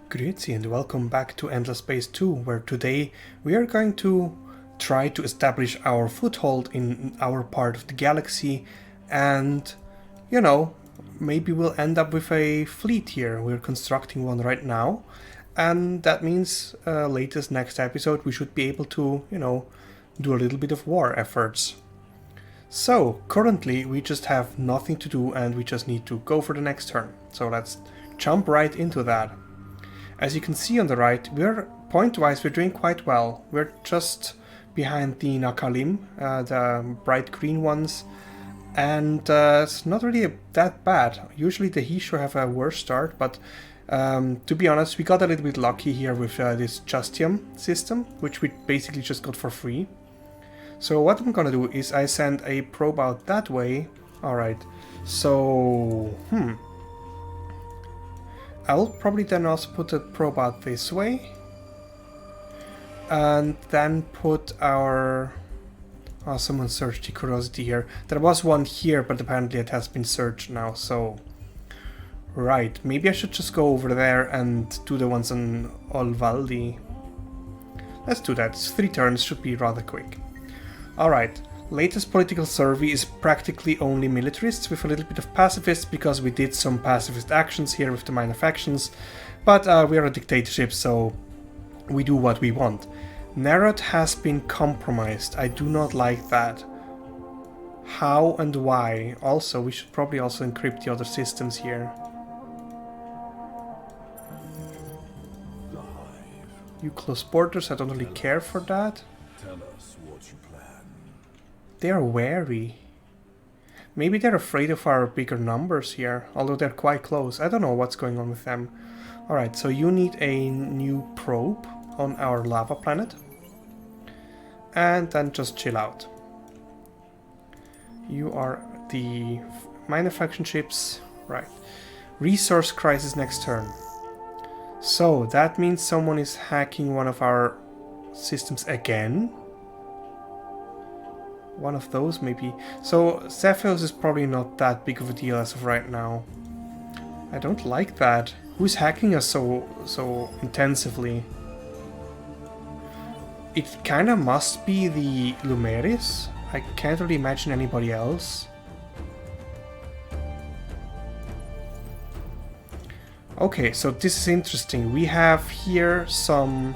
Grüezi and welcome back to Endless Space 2, where today we are going to try to establish our foothold in our part of the galaxy and, you know, maybe we'll end up with a fleet here. We're constructing one right now, and that means latest next episode we should be able to, do a little bit of war efforts. So, currently we just have nothing to do and we just need to go for the next turn. So let's jump right into that. As you can see on the right, point-wise we're doing quite well. We're just behind the Nakalim, the bright green ones, and it's not really that bad. Usually the Hissho have a worse start, but to be honest, we got a little bit lucky here with this Justium system, which we basically just got for free. So what I'm gonna do is I send a probe out that way. Alright, so... I'll probably then also put a probe out this way. And then put our... Oh, someone searched the curiosity here. There was one here, but apparently it has been searched now, so... Right, maybe I should just go over there and do the ones on Olvaldi. Let's do that. 3 turns, should be rather quick. Alright, latest political survey is practically only militarists with a little bit of pacifists because we did some pacifist actions here with the minor factions, but we are a dictatorship, so we do what we want. Neighbourhood has been compromised. I do not like that. How and why? Also, we should probably also encrypt the other systems here. You close borders, I don't really care for that. They are wary. Maybe they're afraid of our bigger numbers here, although they're quite close. I don't know what's going on with them. Alright, so you need a new probe on our lava planet. And then just chill out. You are the minor faction ships. Right. Resource crisis next turn. So, that means someone is hacking one of our systems again. One of those, maybe. So, Zephyros is probably not that big of a deal as of right now. I don't like that. Who's hacking us so intensively? It kinda must be the Lumeris. I can't really imagine anybody else. Okay, so this is interesting. We have here some...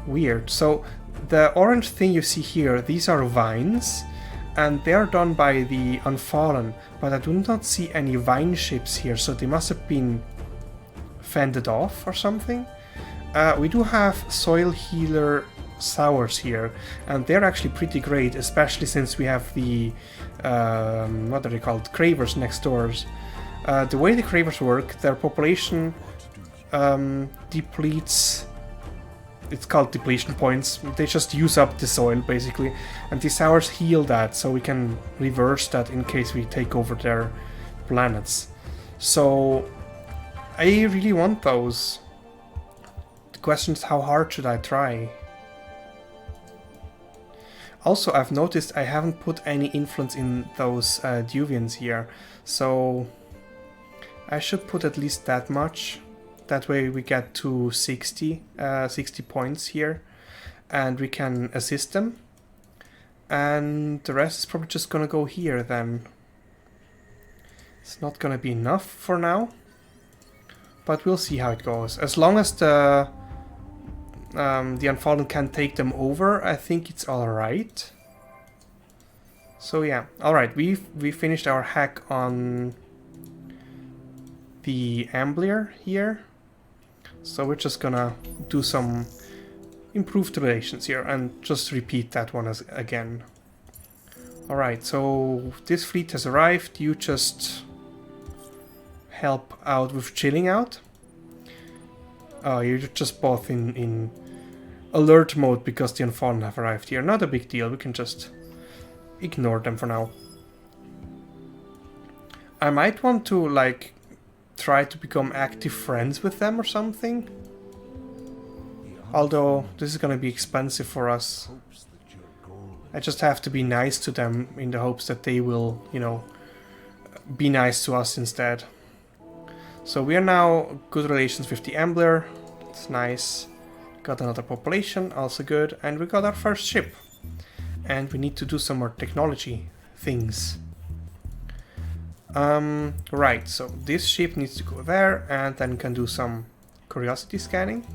Weird. So, the orange thing you see here, these are vines, and they are done by the Unfallen, but I do not see any vine ships here, so they must have been fended off or something. We do have Soil Healer Sours here, and they're actually pretty great, especially since we have the, what are they called, Cravers next doors. The way the Cravers work, their population depletes... It's called depletion points. They just use up the soil, basically. And the Sours heal that, so we can reverse that in case we take over their planets. So, I really want those. The question is, how hard should I try? Also, I've noticed I haven't put any influence in those Duvians here. So, I should put at least that much. That way we get to 60 points here, and we can assist them. And the rest is probably just gonna go here then. It's not gonna be enough for now, but we'll see how it goes. As long as the Unfallen can take them over, I think it's alright. So yeah, alright, we finished our hack on the Amplier here. So we're just gonna do some improved relations here and just repeat that one again. Alright, so this fleet has arrived. You just help out with chilling out. Oh, you're just both in alert mode because the Unfallen have arrived here. Not a big deal, we can just ignore them for now. I might want to, like, try to become active friends with them or something. Although this is gonna be expensive for us. I just have to be nice to them in the hopes that they will, be nice to us instead. So we are now good relations with the Ambler. It's nice. Got another population, also good. And we got our first ship. And we need to do some more technology things. Right, so this ship needs to go there and then can do some curiosity scanning.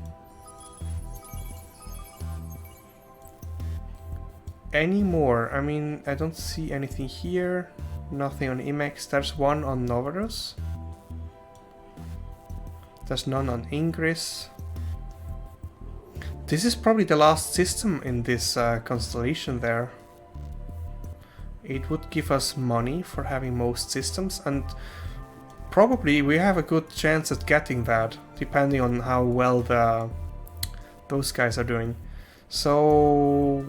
Any more? I mean, I don't see anything here. Nothing on Imex. There's one on Novarus. There's none on Ingris. This is probably the last system in this constellation there. It would give us money for having most systems, and probably we have a good chance at getting that, depending on how well those guys are doing. So,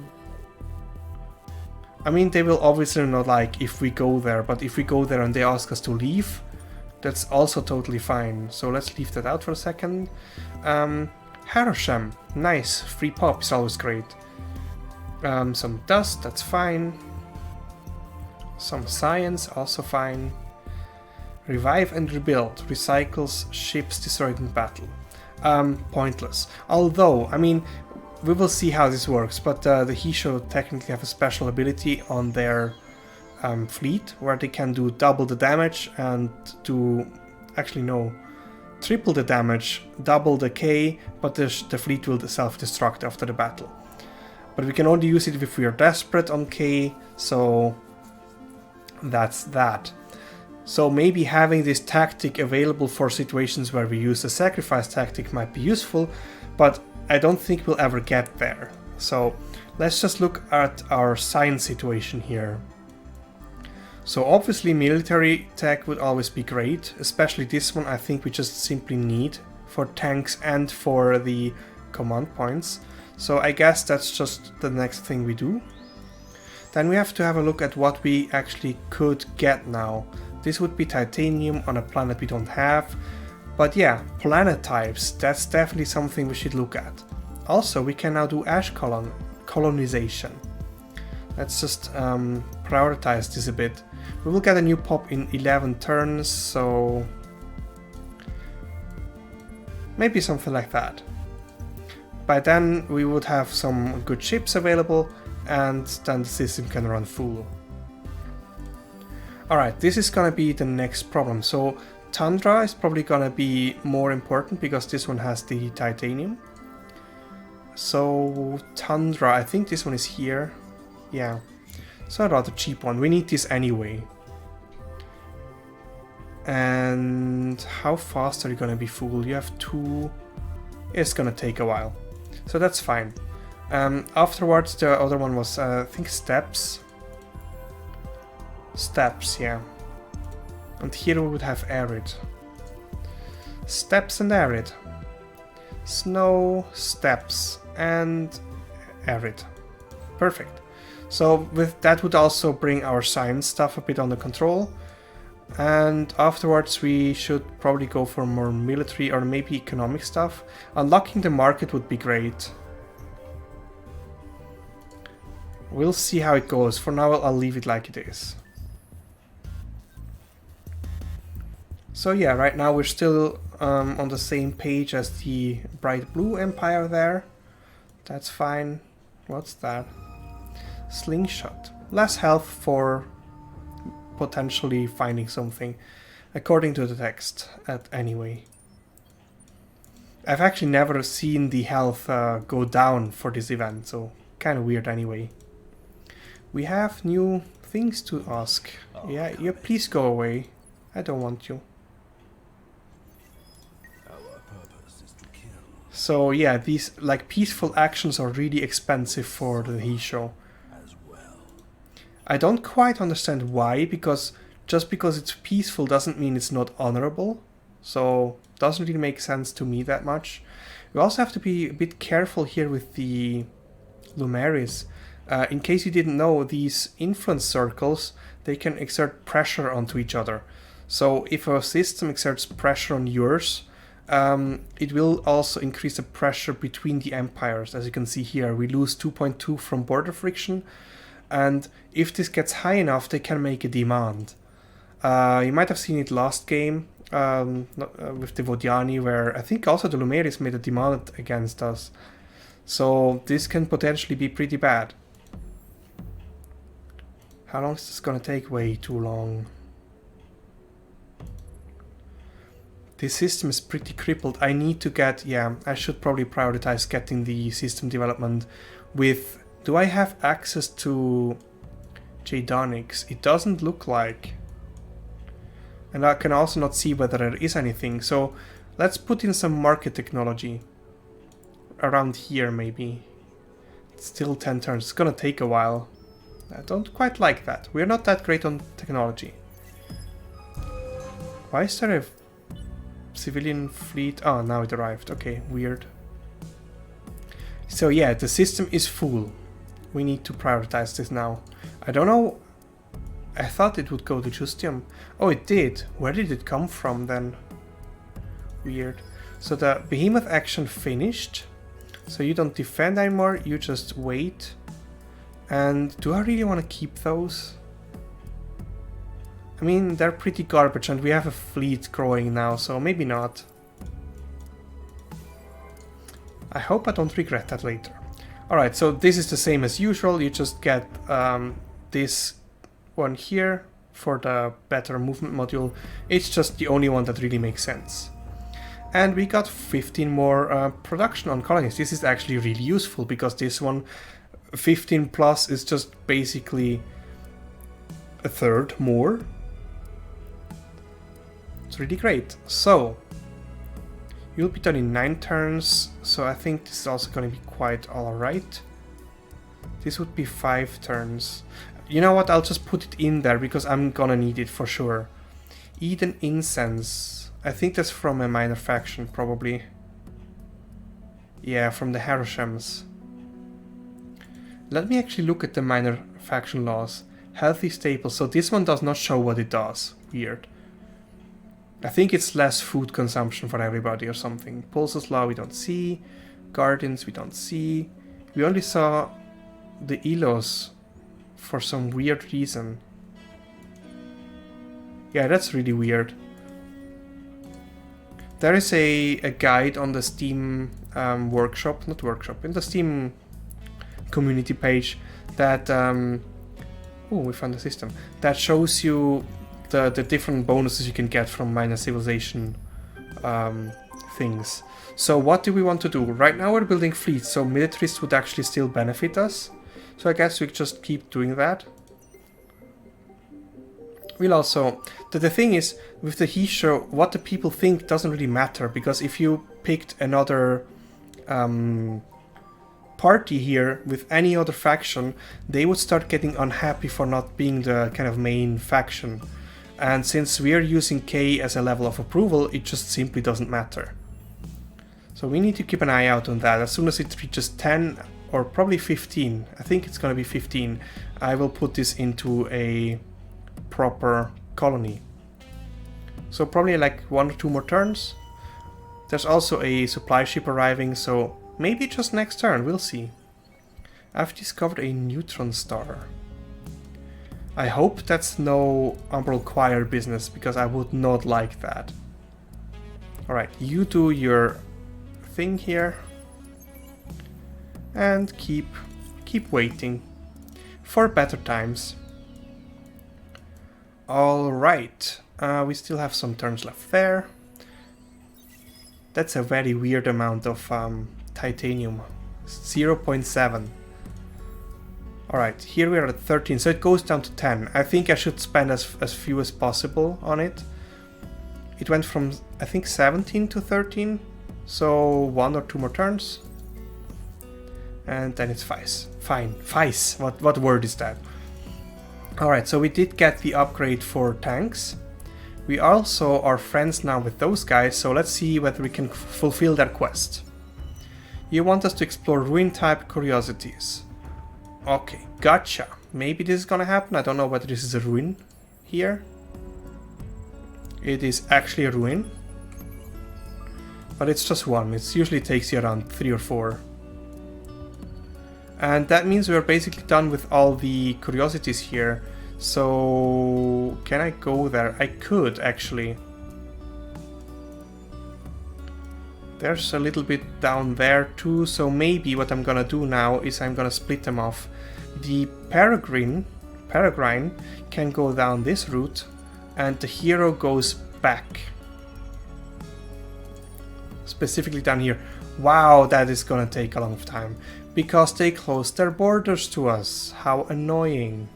I mean, they will obviously not like if we go there, but if we go there and they ask us to leave, that's also totally fine. So let's leave that out for a second. Harosham, nice, free pop is always great. Some dust, that's fine. Some science, also fine. Revive and rebuild, recycles ships destroyed in battle. Pointless. Although, I mean, we will see how this works, but the Hissho technically have a special ability on their fleet where they can do double the damage and do, actually no, triple the damage, double the K, but the fleet will self-destruct after the battle. But we can only use it if we are desperate on K, so that's that. So maybe having this tactic available for situations where we use the sacrifice tactic might be useful, but I don't think we'll ever get there. So let's just look at our science situation here. So obviously military tech would always be great, especially this one I think we just simply need for tanks and for the command points. So I guess that's just the next thing we do. Then we have to have a look at what we actually could get now. This would be titanium on a planet we don't have. But yeah, planet types, that's definitely something we should look at. Also, we can now do ash colonization. Let's just prioritize this a bit. We will get a new pop in 11 turns, so maybe something like that. By then we would have some good ships available, and then the system can run full. Alright, this is gonna be the next problem. So Tundra is probably gonna be more important because this one has the titanium. So Tundra, I think this one is here. Yeah, so a rather cheap one. We need this anyway. And how fast are you gonna be full? You have 2. It's gonna take a while, so that's fine. Afterwards, the other one was, I think, steps. Steps, yeah. And here we would have arid. Steps and arid. Snow, steps, and arid. Perfect. So with that would also bring our science stuff a bit under control. And afterwards we should probably go for more military or maybe economic stuff. Unlocking the market would be great. We'll see how it goes. For now I'll leave it like it is. So yeah, right now we're still on the same page as the bright blue empire there. That's fine. What's that? Slingshot. Less health for potentially finding something, according to the text, anyway. I've actually never seen the health go down for this event, so kind of weird anyway. We have new things to ask. Yeah, please go away. I don't want you. So yeah, these like peaceful actions are really expensive for the Hissho. I don't quite understand why, because just because it's peaceful doesn't mean it's not honorable. So doesn't really make sense to me that much. We also have to be a bit careful here with the Lumeris. In case you didn't know, these influence circles, they can exert pressure onto each other. So if a system exerts pressure on yours, it will also increase the pressure between the empires. As you can see here, we lose 2.2 from border friction, and if this gets high enough, they can make a demand. You might have seen it last game. with the Vodiani, where I think also the Lumeris made a demand against us. So this can potentially be pretty bad. How long is this gonna take? Way too long. This system is pretty crippled. I need to get, yeah, I should probably prioritize getting the system development with, do I have access to Jadonics? It doesn't look like. And I can also not see whether there is anything. So let's put in some market technology. Around here maybe. It's still 10 turns. It's gonna take a while. I don't quite like that. We're not that great on technology. Why is there a civilian fleet? Oh, now it arrived. Okay, weird. So yeah, the system is full. We need to prioritize this now. I don't know. I thought it would go to Justium. Oh, it did. Where did it come from then? Weird. So the behemoth action finished. So you don't defend anymore, you just wait. And do I really want to keep those? I mean, they're pretty garbage and we have a fleet growing now, so maybe not. I hope I don't regret that later. Alright, so this is the same as usual. You just get this one here for the better movement module. It's just the only one that really makes sense. And we got 15 more production on colonies. This is actually really useful because this one, 15 plus, is just basically a third more. It's really great. So, you'll be done in 9 turns, so I think this is also going to be quite alright. This would be 5 turns. You know what, I'll just put it in there because I'm gonna need it for sure. Eden Incense. I think that's from a minor faction, probably. Yeah, from the Harushems. Let me actually look at the minor faction laws. Healthy staples. So this one does not show what it does. Weird. I think it's less food consumption for everybody or something. Pulses Law we don't see. Guardians we don't see. We only saw the Elos for some weird reason. Yeah, that's really weird. There is a guide on the Steam workshop, not workshop, in the Steam community page that, oh, we found a system, that shows you the different bonuses you can get from minor civilization things. So what do we want to do? Right now we're building fleets, so militarists would actually still benefit us. So I guess we just keep doing that. We'll also... The thing is, with the Hissho, what the people think doesn't really matter, because if you picked another party here with any other faction, they would start getting unhappy for not being the kind of main faction. And since we are using K as a level of approval, it just simply doesn't matter. So we need to keep an eye out on that. As soon as it reaches 10, or probably 15, I think it's gonna be 15, I will put this into a proper colony. So probably like 1 or 2 more turns. There's also a supply ship arriving, so maybe just next turn, we'll see. I've discovered a neutron star. I hope that's no Umbral Choir business, because I would not like that. Alright, you do your thing here. And keep waiting for better times. Alright, we still have some turns left there. That's a very weird amount of titanium. 0.7. Alright, here we are at 13, so it goes down to 10. I think I should spend as few as possible on it. It went from, I think, 17 to 13, so 1 or 2 more turns. And then it's Vice. Fine. Vice. What word is that? Alright, so we did get the upgrade for tanks. We also are friends now with those guys, so let's see whether we can fulfill their quest. You want us to explore ruin-type curiosities. Okay, gotcha. Maybe this is gonna happen. I don't know whether this is a ruin here. It is actually a ruin. But it's just one. It usually takes you around 3 or 4. And that means we're basically done with all the curiosities here. So, can I go there? I could, actually. There's a little bit down there too, so maybe what I'm gonna do now is I'm gonna split them off. The peregrine can go down this route, and the hero goes back. Specifically down here. Wow, that is gonna take a long time, because they closed their borders to us. How annoying.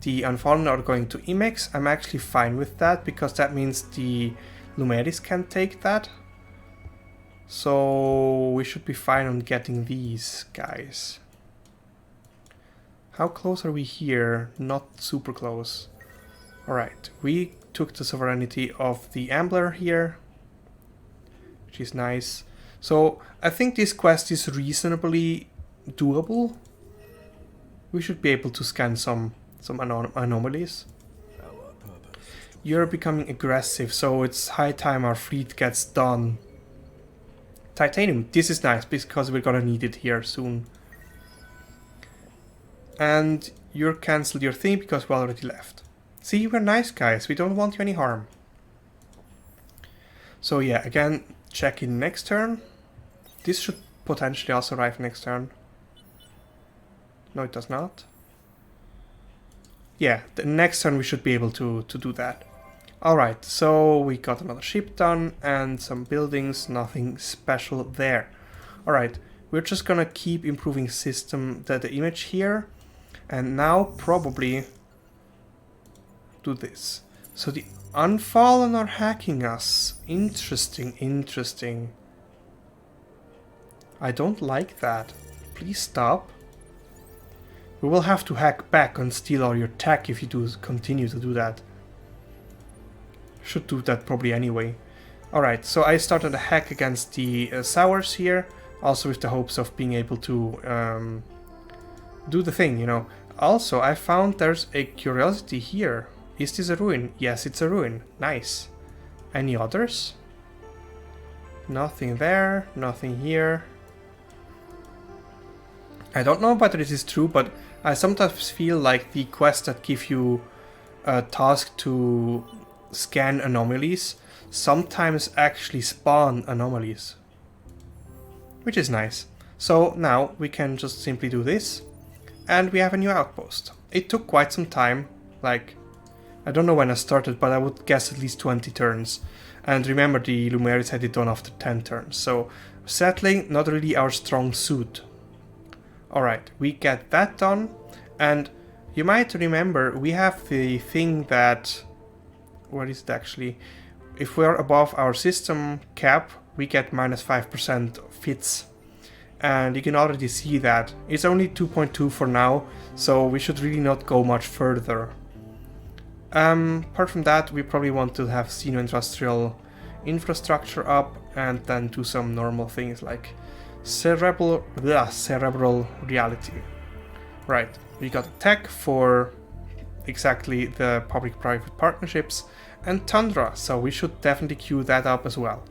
The Unfallen are going to Imex. I'm actually fine with that, because that means the Lumeris can take that. So we should be fine on getting these guys. How close are we here? Not super close. Alright, we took the sovereignty of the Ambler here, which is nice. So I think this quest is reasonably doable. We should be able to scan some anomalies. You're becoming aggressive, so it's high time our fleet gets done. Titanium, this is nice because we're gonna need it here soon. And you're cancelled your thing because we already left. See, we're nice guys, we don't want you any harm. So yeah, again, check in next turn. This should potentially also arrive next turn. No, it does not. Yeah, the next turn we should be able to do that. Alright, so we got another ship done and some buildings, nothing special there. Alright, we're just gonna keep improving the image here, and now probably do this. So the Unfallen are hacking us. Interesting, interesting. I don't like that. Please stop. We will have to hack back and steal all your tech if you do continue to do that. Should do that probably anyway. Alright, so I started a hack against the Sours here, also with the hopes of being able to do the thing, you know. Also, I found there's a curiosity here. Is this a ruin? Yes, it's a ruin. Nice. Any others? Nothing there, nothing here. I don't know whether this is true, but I sometimes feel like the quests that give you a task to scan anomalies sometimes actually spawn anomalies, which is nice. So now we can just simply do this, and we have a new outpost. It took quite some time, like, I don't know when I started, but I would guess at least 20 turns. And remember, the Lumeris had it done after 10 turns, so settling, not really our strong suit. Alright, we get that done, and you might remember we have the thing that... What is it actually? If we're above our system cap, we get minus 5% fits. And you can already see that. It's only 2.2 for now, so we should really not go much further. Apart from that, we probably want to have xeno-industrial infrastructure up, and then do some normal things like cerebral reality. Right, we got tech for exactly the public-private partnerships, and Tundra, so we should definitely queue that up as well.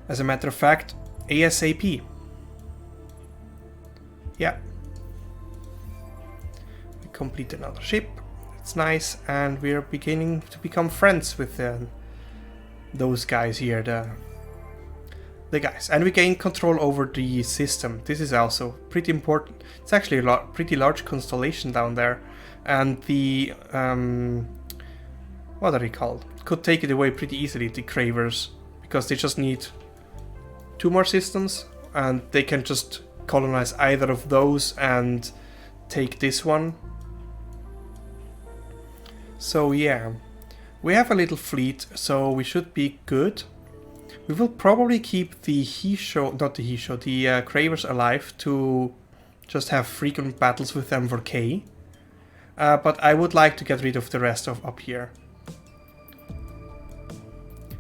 As a matter of fact, ASAP. Yeah. We complete another ship, it's nice, and we're beginning to become friends with those guys here, the guys. And we gain control over the system. This is also pretty important. It's actually a pretty large constellation down there, and the what are they called? Could take it away pretty easily, the Cravers, because they just need 2 more systems, and they can just colonize either of those and take this one. So yeah, we have a little fleet, so we should be good. We will probably keep the Hissho, not the Hissho, the Cravers alive to just have frequent battles with them for K. But I would like to get rid of the rest of up here.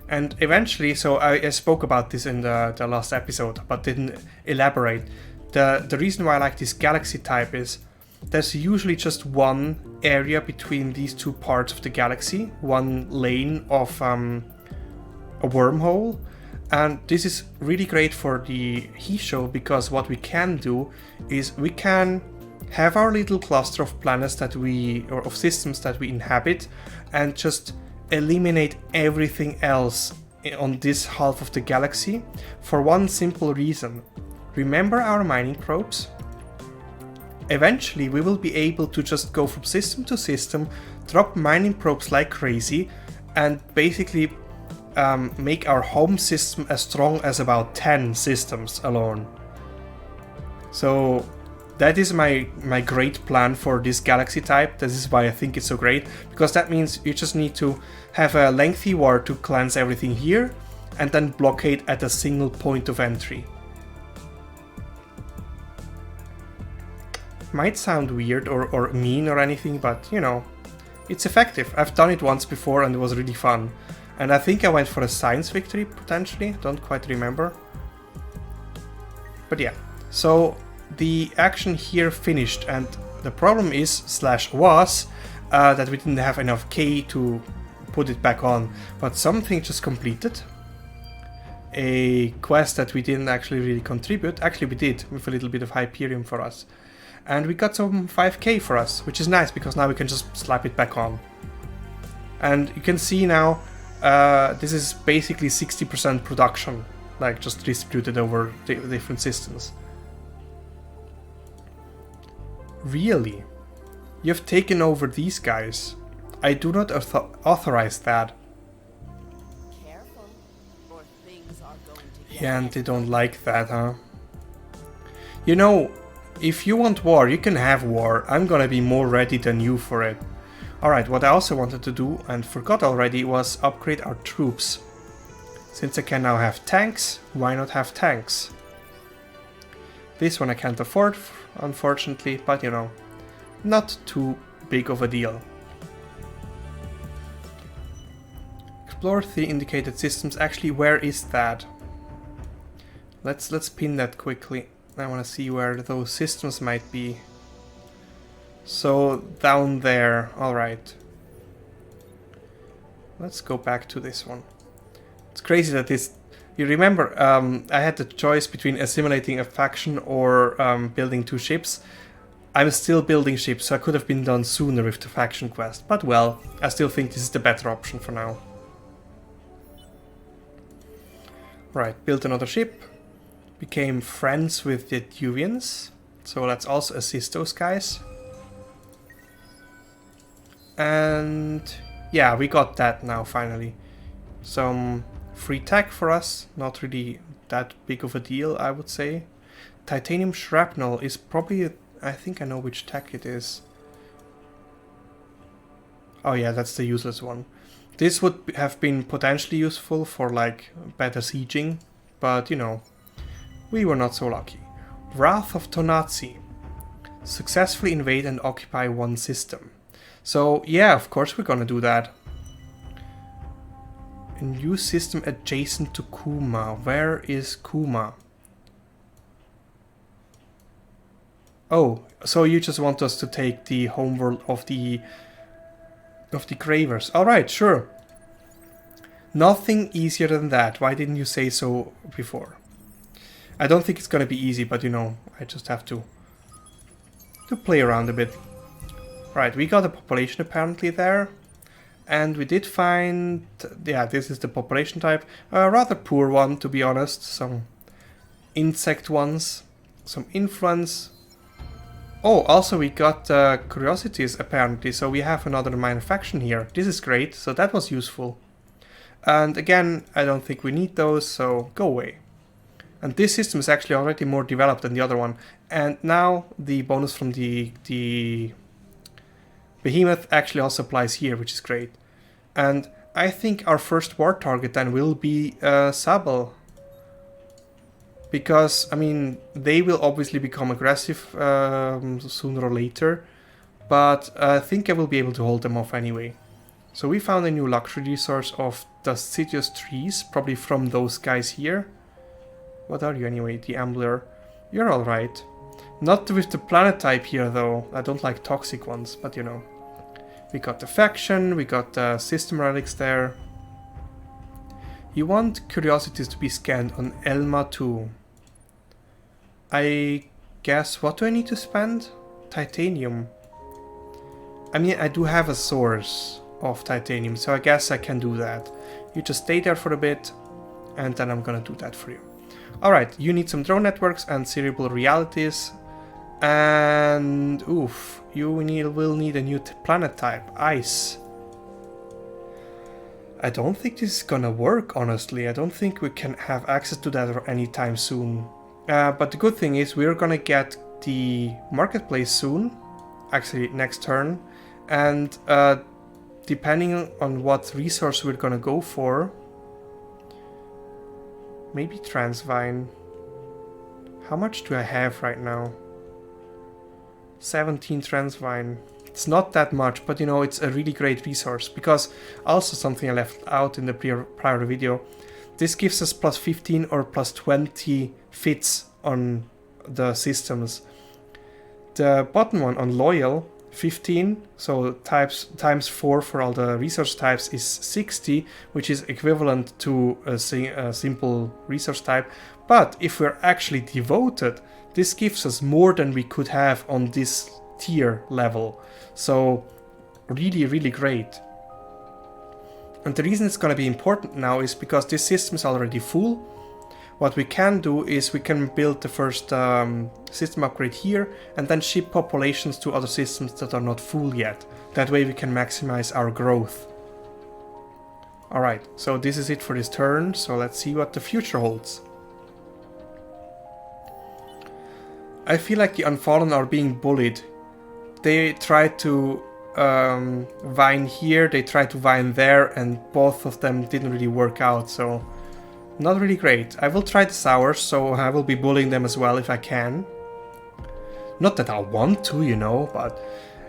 And eventually, so I spoke about this in the last episode, but didn't elaborate. The reason why I like this galaxy type is there's usually just one area between these two parts of the galaxy, one lane of a wormhole. And this is really great for the Hissho, because what we can do is we can have our little cluster of planets that we, or of systems that we inhabit, and just eliminate everything else on this half of the galaxy for one simple reason. Remember our mining probes? Eventually we will be able to just go from system to system, drop mining probes like crazy, and basically make our home system as strong as about 10 systems alone. So that is my great plan for this galaxy type. This is why I think it's so great, because that means you just need to have a lengthy war to cleanse everything here and then blockade at a single point of entry. Might sound weird or mean or anything, but you know, it's effective. I've done it once before and it was really fun. And I think I went for a science victory potentially, don't quite remember. But yeah, so the action here finished, and the problem is /was that we didn't have enough K to put it back on, but something just completed. A quest that we didn't actually really contribute. Actually we did, with a little bit of Hyperium for us. And we got some 5k for us, which is nice because now we can just slap it back on. And you can see now, this is basically 60% production, like just distributed over the different systems. Really? You've taken over these guys? I do not authorize that. Careful, or things are going to get Yeah, and they don't like that, huh? You know, if you want war, you can have war. I'm gonna be more ready than you for it. Alright, what I also wanted to do, and forgot already, was upgrade our troops. Since I can now have tanks, why not have tanks? This one I can't afford, unfortunately, but you know, not too big of a deal. Explore 3 indicated systems. Actually, where is that? Let's pin that quickly. I want to see where those systems might be. So down there, alright. Let's go back to this one. It's crazy that this... You remember, I had the choice between assimilating a faction or building 2 ships. I'm still building ships, so I could have been done sooner with the faction quest. But well, I still think this is the better option for now. Right, built another ship. Became friends with the Duvians, so let's also assist those guys. And yeah, we got that now finally. Some free tech for us, not really that big of a deal, I would say. Titanium shrapnel is probably, I think I know which tech it is. Oh yeah, that's the useless one. This would have been potentially useful for like better sieging, but you know, we were not so lucky. Wrath of Tonatzi. Successfully invade and occupy one system. So yeah, of course we're gonna do that. A new system adjacent to Kuma. Where is Kuma? Oh, so you just want us to take the homeworld of the Cravers. Alright, sure. Nothing easier than that. Why didn't you say so before? I don't think it's gonna be easy, but you know, I just have to play around a bit. Right, we got a population apparently there. And we did find... Yeah, this is the population type. A rather poor one, to be honest. Some insect ones. Some influence. Oh, also we got curiosities apparently, so we have another minor faction here. This is great, so that was useful. And again, I don't think we need those, so go away. And this system is actually already more developed than the other one. And now the bonus from the Behemoth actually also applies here, which is great. And I think our first war target then will be Sable. Because, I mean, they will obviously become aggressive sooner or later. But I think I will be able to hold them off anyway. So we found a new luxury resource of deciduous trees, probably from those guys here. What are you anyway? The Ambler. You're alright. Not with the planet type here though. I don't like toxic ones, but you know. We got the faction, we got the system relics there. You want curiosities to be scanned on Elma too. I guess, what do I need to spend? Titanium. I mean, I do have a source. of titanium, so I guess I can do that. You just stay there for a bit, and then I'm gonna do that for you. Alright, you need some drone networks and cerebral realities, and oof, you will need a new planet type, ice. I don't think this is gonna work, honestly. I don't think we can have access to that anytime soon. But the good thing is we're gonna get the marketplace soon, actually next turn, and depending on what resource we're gonna go for, maybe Transvine. How much do I have right now? 17 Transvine. It's not that much, but you know, it's a really great resource, because also something I left out in the prior video, this gives us plus 15 or plus 20 fits on the systems. The bottom one on loyal, 15, so times 4 for all the resource types is 60, which is equivalent to a simple resource type. But if we're actually devoted, this gives us more than we could have on this tier level. So really, really great. And the reason it's going to be important now is because this system is already full. What we can do is we can build the first system upgrade here and then ship populations to other systems that are not full yet. That way we can maximize our growth. Alright, so this is it for this turn, so let's see what the future holds. I feel like the Unfallen are being bullied. They tried to vine here, they tried to vine there, and both of them didn't really work out, so not really great. I will try the sours, so I will be bullying them as well if I can. Not that I want to, you know, but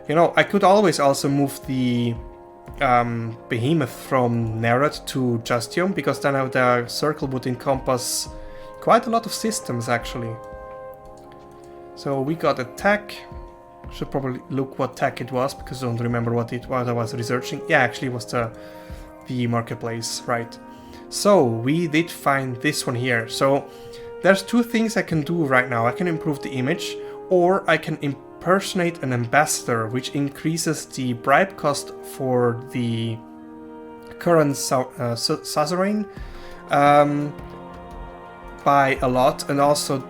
you know, I could always also move the behemoth from Nerad to Justium, because then the circle would encompass quite a lot of systems actually. So we got attack. Should probably look what tech it was, because I don't remember what I was researching. Yeah, actually it was the marketplace, right. So we did find this one here. So there's two things I can do right now. I can improve the image, or I can impersonate an ambassador, which increases the bribe cost for the current suzerain by a lot, and also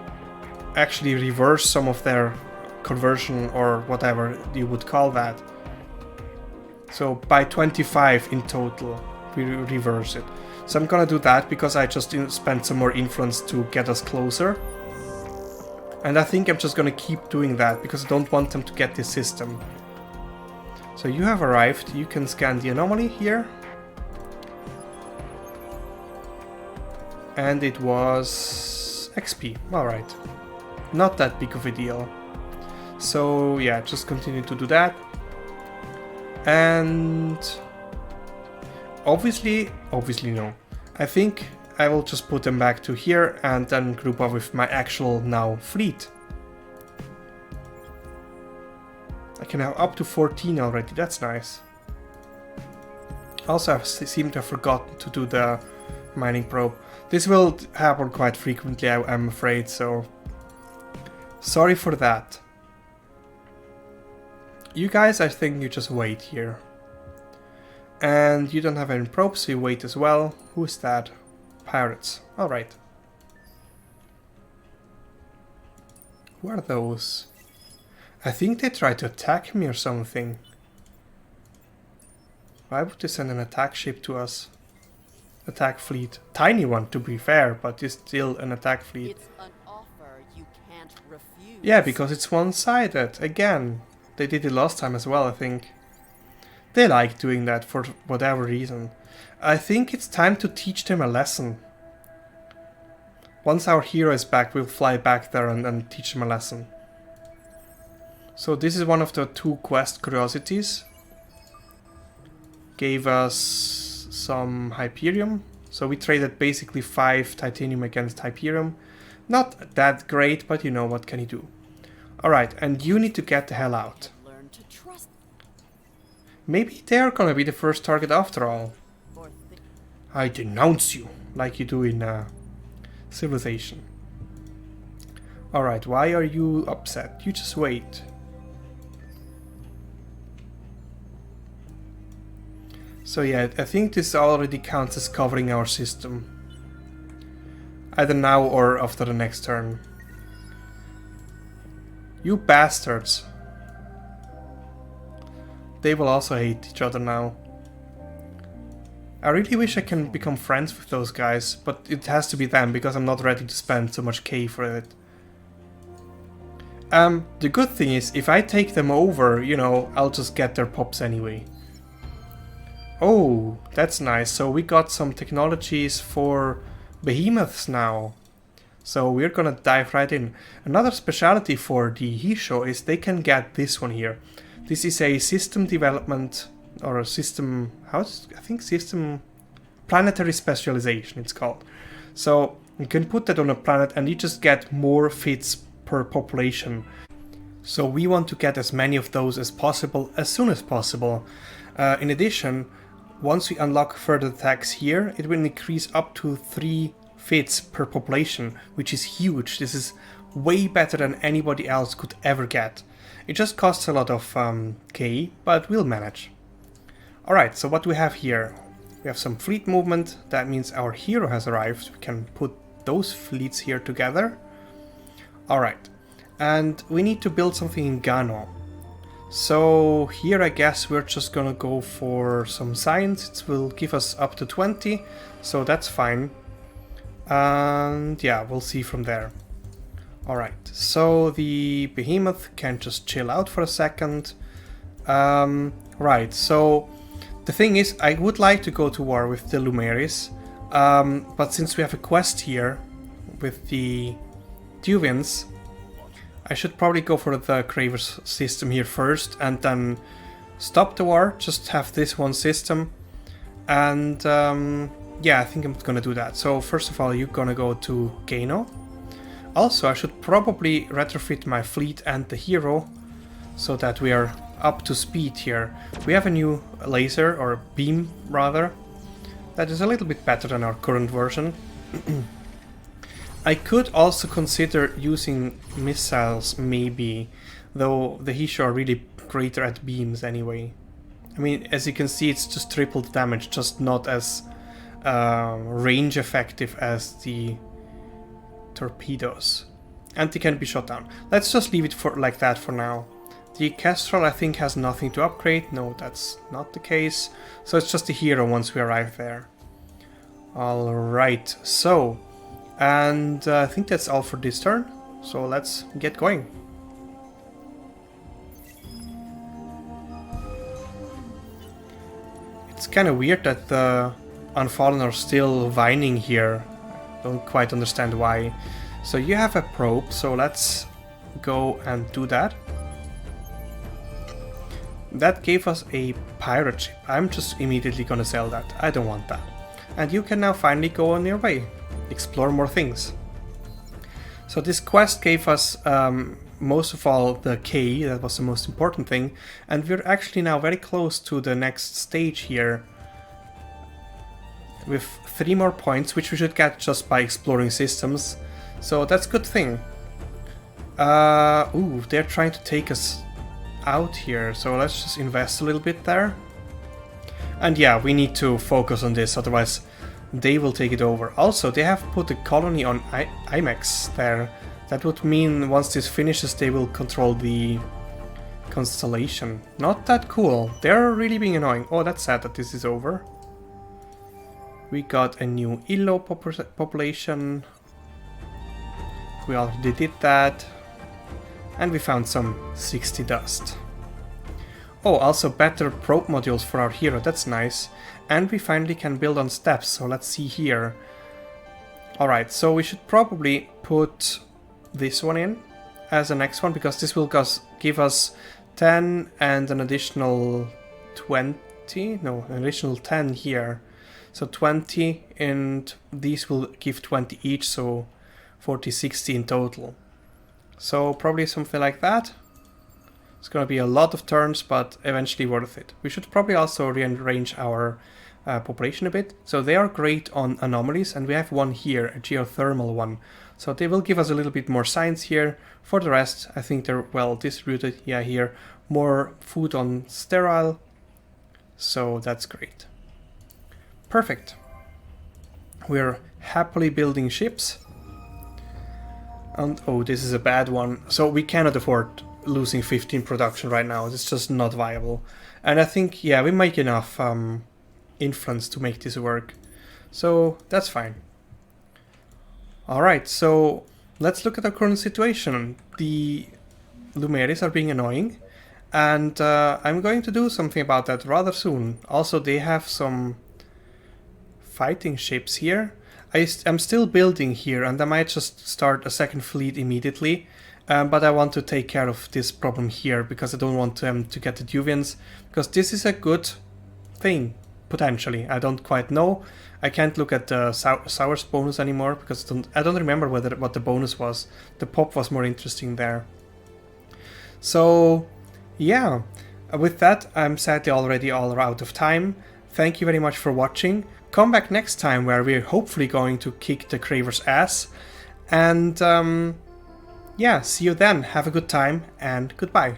actually reverse some of their conversion or whatever you would call that. So by 25 in total we reverse it. So I'm gonna do that because I just spent some more influence to get us closer, and I think I'm just gonna keep doing that because I don't want them to get this system. So you have arrived. You can scan the anomaly here, and it was XP. Alright, not that big of a deal. So yeah, just continue to do that. And obviously no. I think I will just put them back to here and then group up with my actual now fleet. I can have up to 14 already, that's nice. Also, I seem to have forgotten to do the mining probe. This will happen quite frequently, I'm afraid, so sorry for that. You guys, I think you just wait here. And you don't have any probes, so you wait as well. Who is that? Pirates. Alright. Who are those? I think they tried to attack me or something. Why would they send an attack ship to us? Attack fleet. Tiny one, to be fair, but it's still an attack fleet. It's an offer you can't refuse. Yeah, because it's one-sided. Again. They did it last time as well, I think. They like doing that for whatever reason. I think it's time to teach them a lesson. Once our hero is back, we'll fly back there and teach them a lesson. So this is one of the 2 quest curiosities. Gave us some Hyperium. So we traded basically 5 titanium against Hyperium. Not that great, but you know, what can you do? Alright, and you need to get the hell out. Learn to trust. Maybe they're gonna be the first target after all. I denounce you, like you do in Civilization. Alright, why are you upset? You just wait. So yeah, I think this already counts as covering our system. Either now or after the next turn. You bastards. They will also hate each other now. I really wish I can become friends with those guys, but it has to be them because I'm not ready to spend so much K for it. The good thing is, if I take them over, you know, I'll just get their pops anyway. Oh, that's nice. So we got some technologies for behemoths now. So we're gonna dive right in. Another specialty for the Hissho is they can get this one here. This is a system development, or a system, I think system planetary specialization it's called. So you can put that on a planet and you just get more fits per population. So we want to get as many of those as possible as soon as possible. In addition, once we unlock further attacks here, it will increase up to 3 fits per population, which is huge. This is way better than anybody else could ever get. It just costs a lot of K, but we'll manage. Alright, so what do we have here? We have some fleet movement. That means our hero has arrived. We can put those fleets here together. Alright, and we need to build something in Gano. So here I guess we're just gonna go for some science. It will give us up to 20, so that's fine. And yeah, we'll see from there. Alright, so the behemoth can just chill out for a second. Right, so the thing is, I would like to go to war with the Lumeris, but since we have a quest here with the Duvians, I should probably go for the Cravers system here first and then stop the war, just have this one system, and yeah, I think I'm gonna do that. So first of all, you're gonna go to Gano. Also, I should probably retrofit my fleet and the hero so that we are up to speed here. We have a new laser, or beam rather, that is a little bit better than our current version. I could also consider using missiles maybe, though the Hissho are really greater at beams anyway. I mean, as you can see, it's just tripled damage, just not as range effective as the torpedoes. And they can be shot down. Let's just leave it for like that for now. The Kestrel I think has nothing to upgrade. No, that's not the case. So it's just the hero once we arrive there. Alright, so... and I think that's all for this turn. So let's get going. It's kind of weird that the Unfallen are still whining here. Don't quite understand why. So you have a probe, so let's go and do that. That gave us a pirate ship. I'm just immediately gonna sell that. I don't want that. And you can now finally go on your way. Explore more things. So this quest gave us most of all the K, that was the most important thing. And we're actually now very close to the next stage here. With 3 more points, which we should get just by exploring systems. So that's a good thing. Ooh, they're trying to take us out here, so let's just invest a little bit there. And yeah, we need to focus on this, otherwise they will take it over. Also, they have put a colony on IMEX there. That would mean once this finishes, they will control the constellation. Not that cool. They're really being annoying. Oh, that's sad that this is over. We got a new Illo population. We already did that. And we found some 60 dust. Oh, also better probe modules for our hero, that's nice. And we finally can build on steps, so let's see here. Alright, so we should probably put this one in as the next one, because this will give us 10 and an additional 20? No, an additional 10 here. So 20, and these will give 20 each, so 40, 60 in total. So probably something like that. It's gonna be a lot of turns, but eventually worth it. We should probably also rearrange our population a bit. So they are great on anomalies, and we have one here, a geothermal one. So they will give us a little bit more science here. For the rest, I think they're well distributed. Yeah, here, more food on sterile. So that's great. Perfect. We're happily building ships. And oh, this is a bad one. So we cannot afford losing 15 production right now. It's just not viable. And I think, yeah, we make enough influence to make this work. So that's fine. Alright, so let's look at our current situation. The Lumeris are being annoying. And I'm going to do something about that rather soon. Also, they have some fighting ships here. I'm still building here, and I might just start a second fleet immediately. But I want to take care of this problem here, because I don't want them to get the Duvians. Because this is a good thing, potentially. I don't quite know. I can't look at the Sours bonus anymore, because I don't remember what the bonus was. The pop was more interesting there. So, yeah. With that, I'm sadly already all out of time. Thank you very much for watching. Come back next time, where we're hopefully going to kick the Craver's ass. And, yeah, see you then. Have a good time, and goodbye.